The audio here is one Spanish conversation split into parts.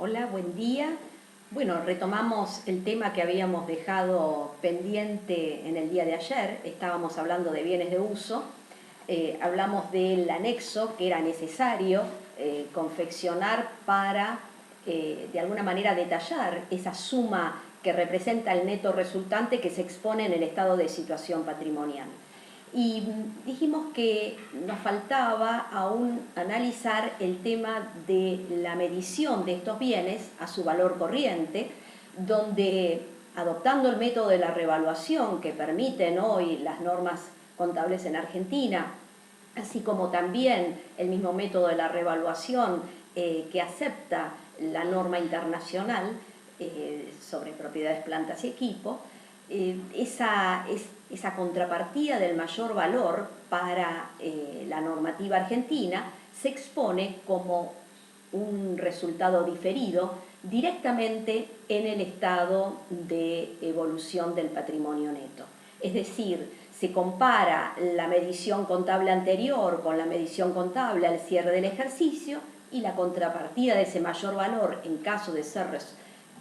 Hola, buen día. Bueno, retomamos el tema que habíamos dejado pendiente en el día de ayer. Estábamos hablando de bienes de uso. Hablamos del anexo que era necesario confeccionar para, de alguna manera, detallar esa suma que representa el neto resultante que se expone en el estado de situación patrimonial. Y dijimos que nos faltaba aún analizar el tema de la medición de estos bienes a su valor corriente, donde adoptando el método de la revaluación que permiten hoy las normas contables en Argentina, así como también el mismo método de la revaluación que acepta la norma internacional sobre propiedades, plantas y equipo, esa contrapartida del mayor valor para la normativa argentina se expone como un resultado diferido directamente en el estado de evolución del patrimonio neto. Es decir, se compara la medición contable anterior con la medición contable al cierre del ejercicio y la contrapartida de ese mayor valor en caso de ser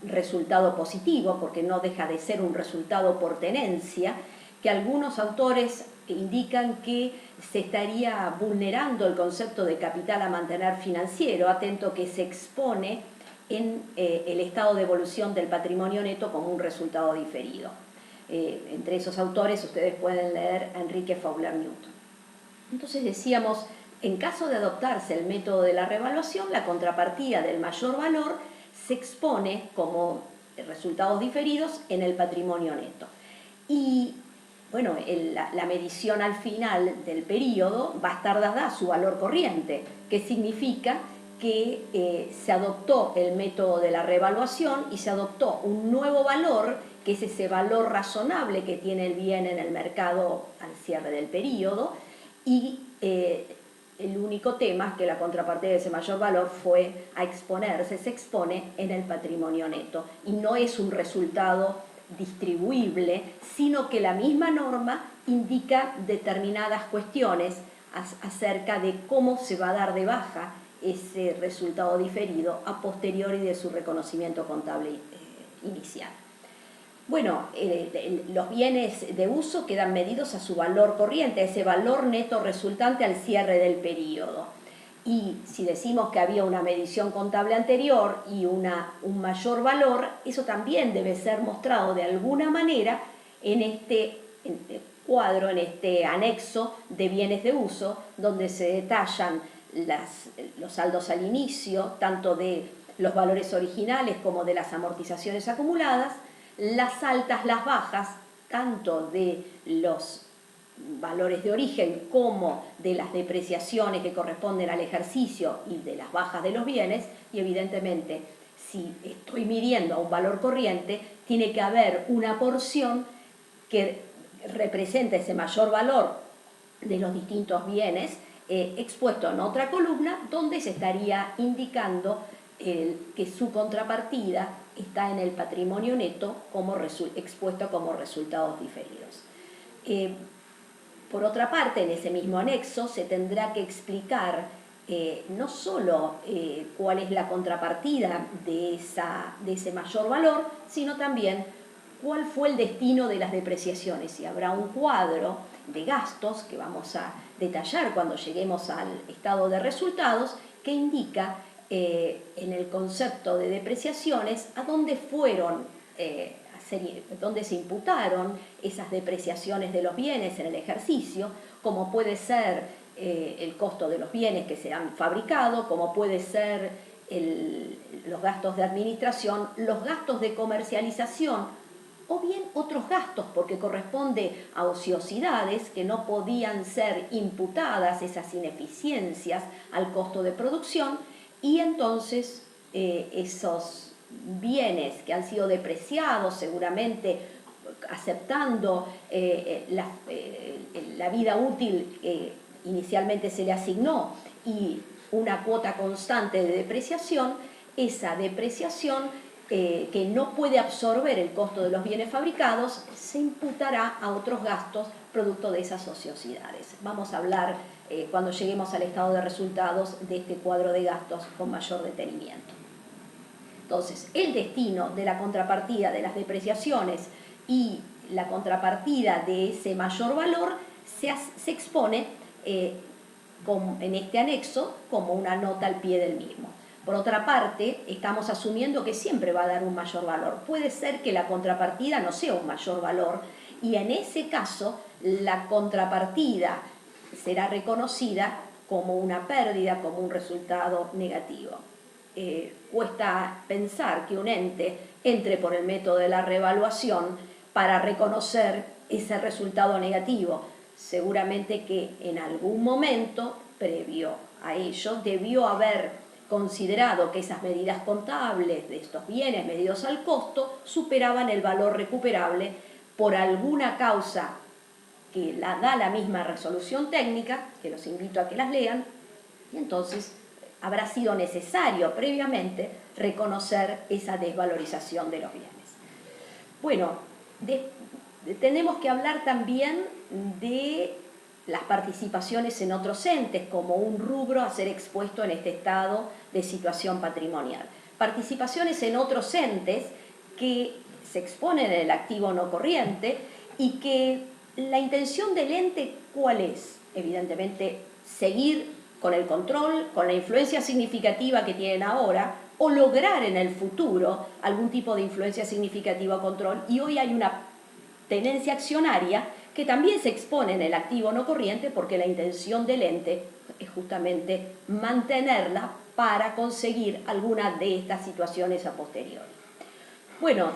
resultado positivo, porque no deja de ser un resultado por tenencia, que algunos autores indican que se estaría vulnerando el concepto de capital a mantener financiero, atento que se expone en el estado de evolución del patrimonio neto como un resultado diferido. Entre esos autores ustedes pueden leer a Enrique Fowler Newton. Entonces decíamos, en caso de adoptarse el método de la revaluación, la contrapartida del mayor valor se expone como resultados diferidos en el patrimonio neto. Y bueno, la medición al final del periodo va a estar dada a su valor corriente, que significa que se adoptó el método de la revaluación y se adoptó un nuevo valor, que es ese valor razonable que tiene el bien en el mercado al cierre del periodo, y el único tema es que la contrapartida de ese mayor valor fue a exponerse, se expone en el patrimonio neto y no es un resultado distribuible, sino que la misma norma indica determinadas cuestiones acerca de cómo se va a dar de baja ese resultado diferido a posteriori de su reconocimiento contable inicial. Bueno, los bienes de uso quedan medidos a su valor corriente, ese valor neto resultante al cierre del periodo. Y si decimos que había una medición contable anterior y un mayor valor, eso también debe ser mostrado de alguna manera en este cuadro, en este anexo de bienes de uso, donde se detallan los saldos al inicio, tanto de los valores originales como de las amortizaciones acumuladas, las altas, las bajas, tanto de los valores de origen como de las depreciaciones que corresponden al ejercicio y de las bajas de los bienes, y evidentemente si estoy midiendo a un valor corriente, tiene que haber una porción que representa ese mayor valor de los distintos bienes expuesto en otra columna donde se estaría indicando que su contrapartida está en el patrimonio neto expuesto como resultados diferidos. Por otra parte, en ese mismo anexo se tendrá que explicar no solo cuál es la contrapartida de ese mayor valor, sino también cuál fue el destino de las depreciaciones. Y habrá un cuadro de gastos que vamos a detallar cuando lleguemos al estado de resultados, que indica en el concepto de depreciaciones a dónde fueron dónde se imputaron esas depreciaciones de los bienes en el ejercicio, como puede ser el costo de los bienes que se han fabricado, como puede ser los gastos de administración, los gastos de comercialización, o bien otros gastos, porque corresponde a ociosidades que no podían ser imputadas, esas ineficiencias, al costo de producción, y entonces esos bienes que han sido depreciados, seguramente aceptando la vida útil que inicialmente se le asignó y una cuota constante de depreciación, esa depreciación que no puede absorber el costo de los bienes fabricados se imputará a otros gastos producto de esas ociosidades. Vamos a hablar cuando lleguemos al estado de resultados de este cuadro de gastos con mayor detenimiento. Entonces, el destino de la contrapartida de las depreciaciones y la contrapartida de ese mayor valor se expone en este anexo como una nota al pie del mismo. Por otra parte, estamos asumiendo que siempre va a dar un mayor valor. Puede ser que la contrapartida no sea un mayor valor y en ese caso la contrapartida será reconocida como una pérdida, como un resultado negativo. Cuesta pensar que un ente entre por el método de la revaluación para reconocer ese resultado negativo. Seguramente que en algún momento, previo a ello, debió haber considerado que esas medidas contables de estos bienes medidos al costo superaban el valor recuperable por alguna causa que da la misma resolución técnica, que los invito a que las lean, y entonces habrá sido necesario previamente reconocer esa desvalorización de los bienes. Bueno, tenemos que hablar también de las participaciones en otros entes como un rubro a ser expuesto en este estado de situación patrimonial. Participaciones en otros entes que se exponen en el activo no corriente y que la intención del ente, ¿cuál es? Evidentemente, seguir con el control, con la influencia significativa que tienen ahora, o lograr en el futuro algún tipo de influencia significativa o control, y hoy hay una tenencia accionaria que también se expone en el activo no corriente porque la intención del ente es justamente mantenerla para conseguir alguna de estas situaciones a posteriori. Bueno,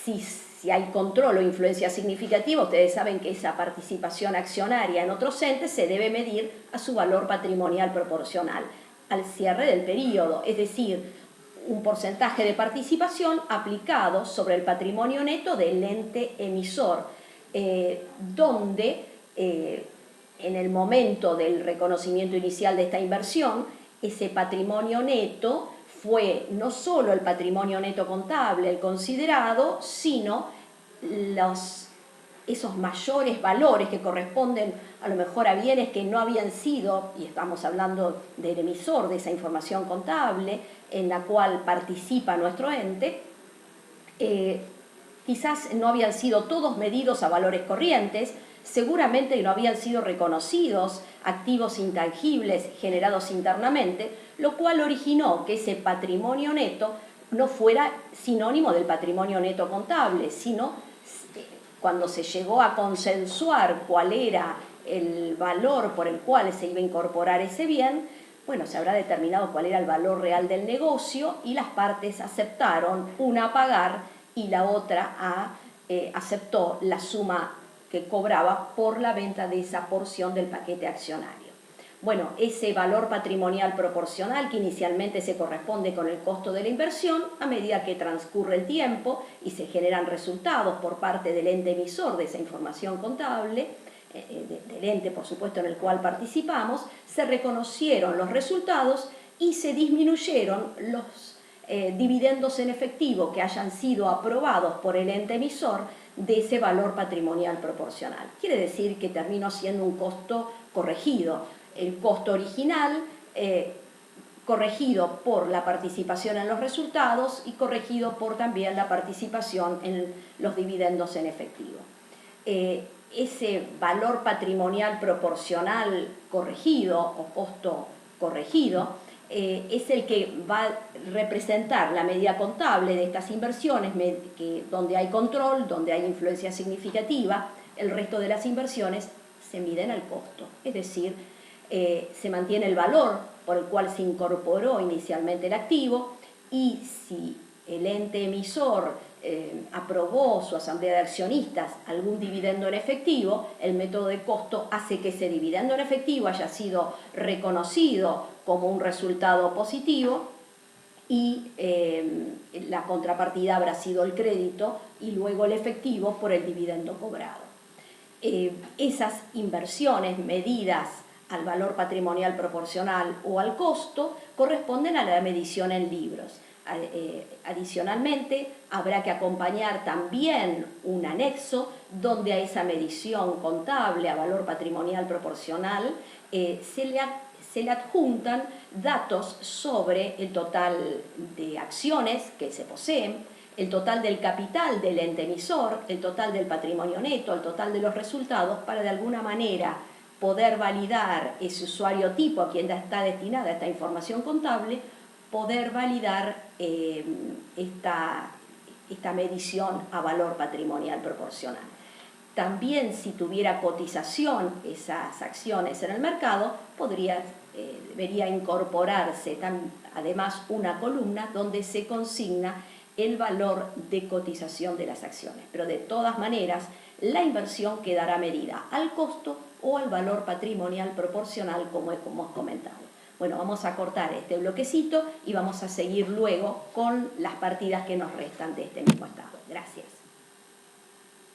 si hay control o influencia significativa, ustedes saben que esa participación accionaria en otros entes se debe medir a su valor patrimonial proporcional al cierre del periodo, es decir, un porcentaje de participación aplicado sobre el patrimonio neto del ente emisor, donde en el momento del reconocimiento inicial de esta inversión, ese patrimonio neto fue no solo el patrimonio neto contable, el considerado, sino esos mayores valores que corresponden a lo mejor a bienes que no habían sido, y estamos hablando del emisor de esa información contable en la cual participa nuestro ente, quizás no habían sido todos medidos a valores corrientes, seguramente no habían sido reconocidos activos intangibles generados internamente, lo cual originó que ese patrimonio neto no fuera sinónimo del patrimonio neto contable, sino cuando se llegó a consensuar cuál era el valor por el cual se iba a incorporar ese bien, bueno, se habrá determinado cuál era el valor real del negocio y las partes aceptaron, una a pagar y la otra aceptó la suma que cobraba por la venta de esa porción del paquete accionario. Bueno, ese valor patrimonial proporcional que inicialmente se corresponde con el costo de la inversión, a medida que transcurre el tiempo y se generan resultados por parte del ente emisor de esa información contable, del ente por supuesto en el cual participamos, se reconocieron los resultados y se disminuyeron los dividendos en efectivo que hayan sido aprobados por el ente emisor de ese valor patrimonial proporcional. Quiere decir que terminó siendo un costo corregido. El costo original corregido por la participación en los resultados y corregido por también la participación en los dividendos en efectivo. Ese valor patrimonial proporcional corregido o costo corregido es el que va a representar la medida contable de estas inversiones donde hay control, donde hay influencia significativa. El resto de las inversiones se miden al costo, es decir, se mantiene el valor por el cual se incorporó inicialmente el activo y si el ente emisor aprobó su asamblea de accionistas algún dividendo en efectivo, el método de costo hace que ese dividendo en efectivo haya sido reconocido como un resultado positivo y la contrapartida habrá sido el crédito y luego el efectivo por el dividendo cobrado. Esas inversiones medidas al valor patrimonial proporcional o al costo corresponden a la medición en libros. Adicionalmente, habrá que acompañar también un anexo donde a esa medición contable a valor patrimonial proporcional se le se le adjuntan datos sobre el total de acciones que se poseen, el total del capital del ente emisor, el total del patrimonio neto, el total de los resultados, para de alguna manera poder validar ese usuario tipo a quien está destinada esta información contable, poder validar esta medición a valor patrimonial proporcional. También, si tuviera cotización esas acciones en el mercado, debería incorporarse además una columna donde se consigna el valor de cotización de las acciones. Pero de todas maneras, la inversión quedará medida al costo o al valor patrimonial proporcional, como hemos comentado. Bueno, vamos a cortar este bloquecito y vamos a seguir luego con las partidas que nos restan de este mismo estado. Gracias.